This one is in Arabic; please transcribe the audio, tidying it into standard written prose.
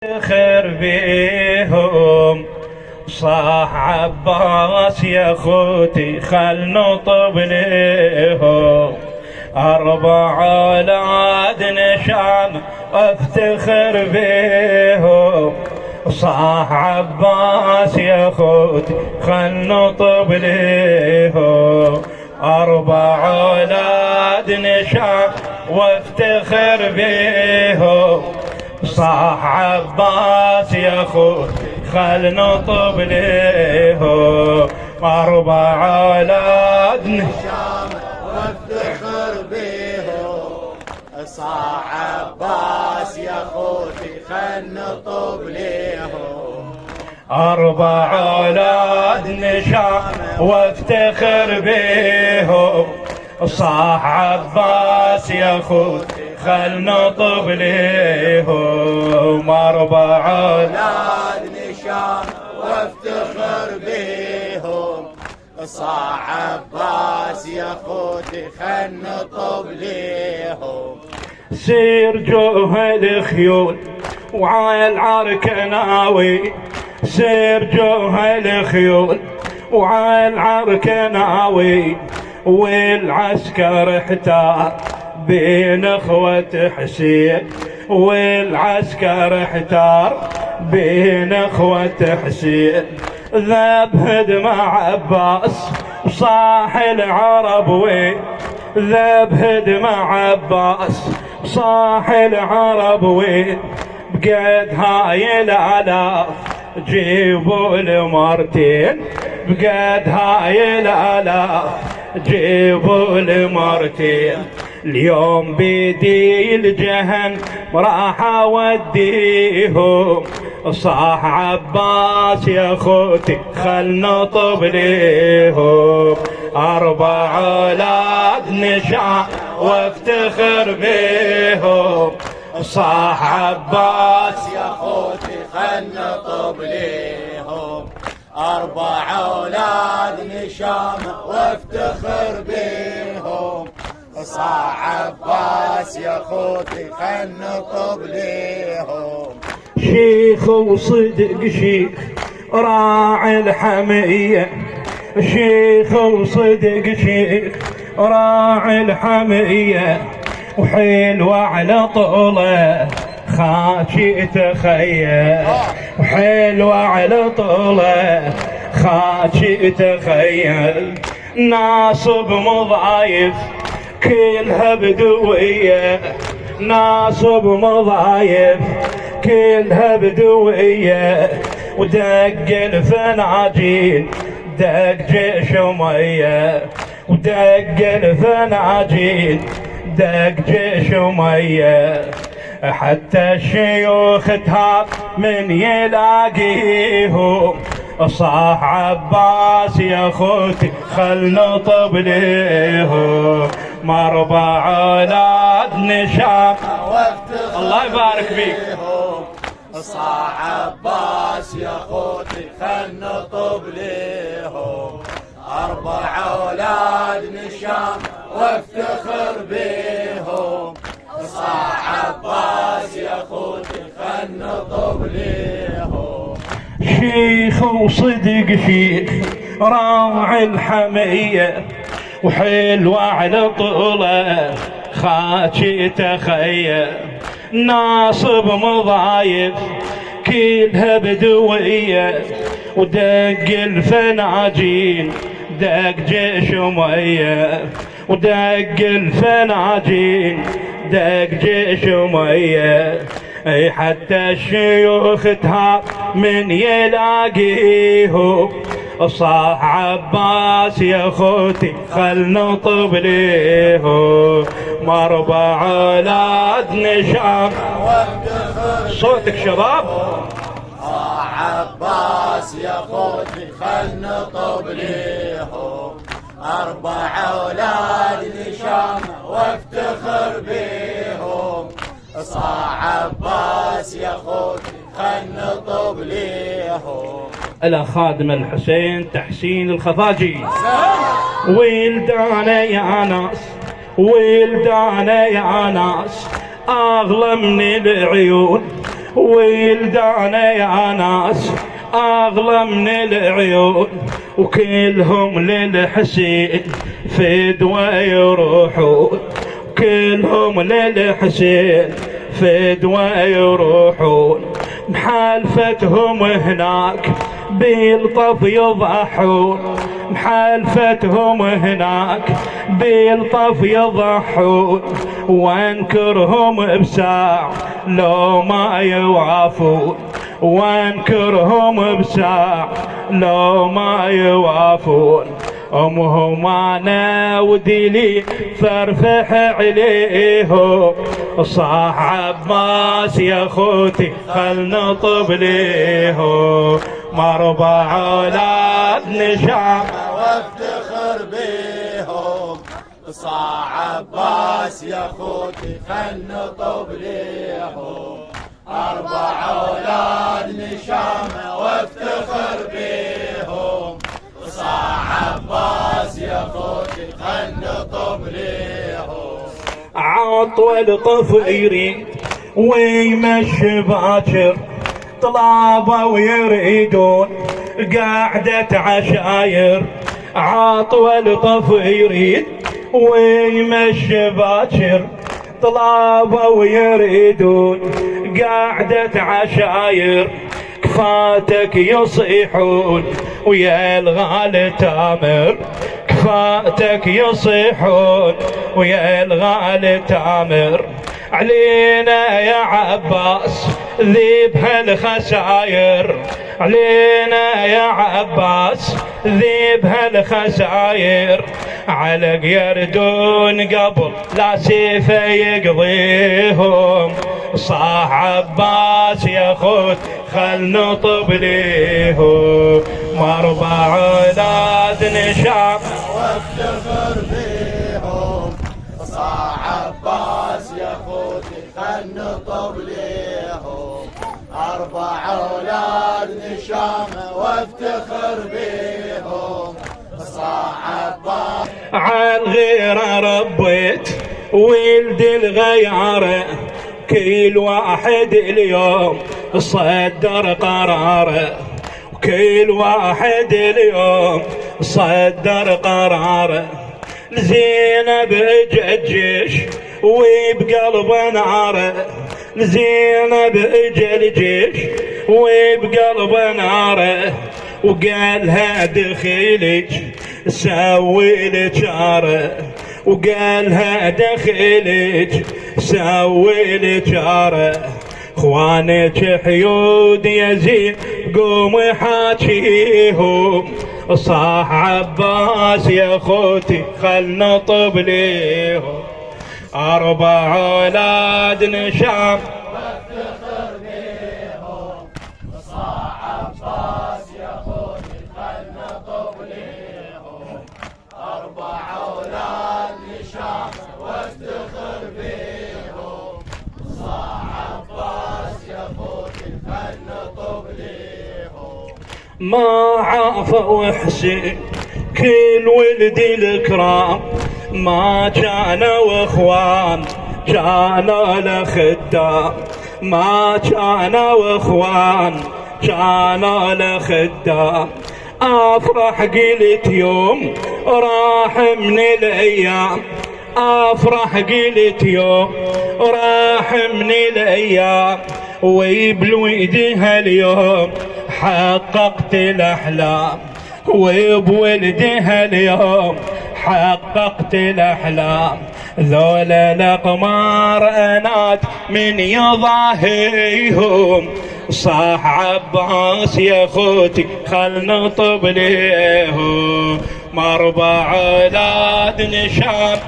خير بيهم صاح عباس يا خوتي خل نطب ليهم 4 أولاد نشام افتخر بيهم صاح عباس يا خوتي خل نطب ليهم 4 أولاد نشام وافتخر بيهم صاح عباس يا خوتي خل نطب ليهم 4 أولاد نشام وافتخر بيهم صاح عباس يا خوتي خل نطب ليهم 4 أولاد نشام وافتخر بيهم صاح عباس يا خوتي خل نطب ليهم 4 أولاد نشام وافتخر بيهم صاح عباس يا خوتي خل نطب ليهم سير جوه الخيول وعلى العركة ناوي سير جوه الخيول وعلى العركة ناوي والعسكر احتار بين اخوة حسين والعسكر احتار بين اخوة حسين ذاب هدم عباس صاح العرب وين ذاب هدم عباس صاح العرب وين بقد هاي الالاف جيبوا المرتين بقد هاي الالاف جيبوا المرتين اليوم بيدي الجهن راح اوديهم صاح عباس يا خوتي خل نطب ليهم 4 أولاد نشام وافتخر بيهم صاح عباس يا خوتي خل نطب ليهم 4 أولاد نشام وافتخر بيهم صاح عباس يا خوتي خل نطب ليهم شيخ وصدق شيخ راعي الحمية شيخ وصدق شيخ راعي الحمية وحلو على طوله خاشي تخيل وحلو على طوله خاشي تخيل ناصب مضايف كلها بدوية ناصب مضايف كلها بدوية ودق الفناجين دق جيش مية ودق الفناجين دق جيش مية حتى الشيوخ تهاب من يلاقيهم صاح عباس يا خوتي خل نطب ليهم 4 أولاد نشام الله يبارك فيك صاح عباس يا خوتي خل نطب ليهم 4 أولاد نشام وافتخر بيهم صاح عباس يا خوتي خل نطب ليهم شيخ وصدق شيخ راعي الحمية وحلو على طوله خاشي تخيل ناصب مضايف كلها بدوية ودق الفناجين دق جيش مية ودق الفناجين دق جيش مية اي حتى الشيوخ تهاب من يلاقيهم صاح عباس يا خوتي خل نطب ليهم 4 أولاد نشام صوتك شباب صاح عباس يا خوتي خل نطب ليهم 4 أولاد نشام وافتخر بيهم صاح عباس يا خوتي خل نطب ليهم إلى خادم الحسين تحسين الخفاجي ولدانا يا ناس ولدانا يا ناس أغلى من العيون ولدانا يا ناس أغلى من العيون، وكلهم للحسين فدوى يروحون، كلهم للحسين فدوى يروحون. محالفتهم هناك بالطف يضحون، محالفتهم هناك بالطف يضحون، وانكرهم بساع لو ما يوافون، وانكرهم بساع لو ما يوافون. امهم انا وديلي فرفح عليهم، صاح عباس يا خوتي خل نطب ليهم. مربع اولاد نشام وافتخر بيهم، صاح عباس يا خوتي خل نطب ليهم. 4 اولاد نشامه وافتخر بيهم، صاح عباس يا خوتي خل نطب ليهم. عطول طف يريد ويمشي باكر، طلابه يريدون قاعدة عشاير. عطول طف يريد ويمشي باكر، طلابه يريدون قاعدة عشاير. كفاتك يصيحون ويا الغالي تامر، كفاتك يصيحون ويا الغالي تامر. علينا يا عباس ذيب هالخساير، علينا يا عباس ذيب هالخساير. علق يردون قبل لا سيفه يقضيهم، صاح عباس يا خوت خل نطب ليهم. 4 اولاد نشام وافتخر بيهم، صاح عباس يا خوتي خل نطب ليهم. 4 اولاد نشامه وافتخر بيهم، صاح عباس. عالغيره ربيت ولد الغياره، كل واحد اليوم صدر قراره، كل واحد اليوم صدر قراره. لزينب اجت جيش وبقلبه ناره، لزينب اجى الجيش وبقلبه ناره. وقالها دخيلك سوي لك عاره، وقالها دخيلك سوي لك عاره. اخوانك حيود يزيد قوم حاكيهم، صاح عباس يا خوتي خل نطب ليهم. 4 اولاد نشام وافتخر بيهم، صاح عباس يا خوتي خل نطب ليهم. 4 اولاد نشامه وافتخر بيهم، صاح عباس يا خوتي خل نطب ليهم. ما عافوا حسين كل ولد الكرام، ما كانوا اخوان كانوا لخدام، ما كانوا اخوان كانوا لخدام. افرح قلت يوم راح من الايام، افرح قلت يوم راح من الايام. وبالويدها اليوم حققت الاحلام، وبولدها اليوم حققت الاحلام. ذولا الاقمار انات من يضاهيهم، صاح عباس يا خوتي خل نطب ليهم. 4 اولاد نشام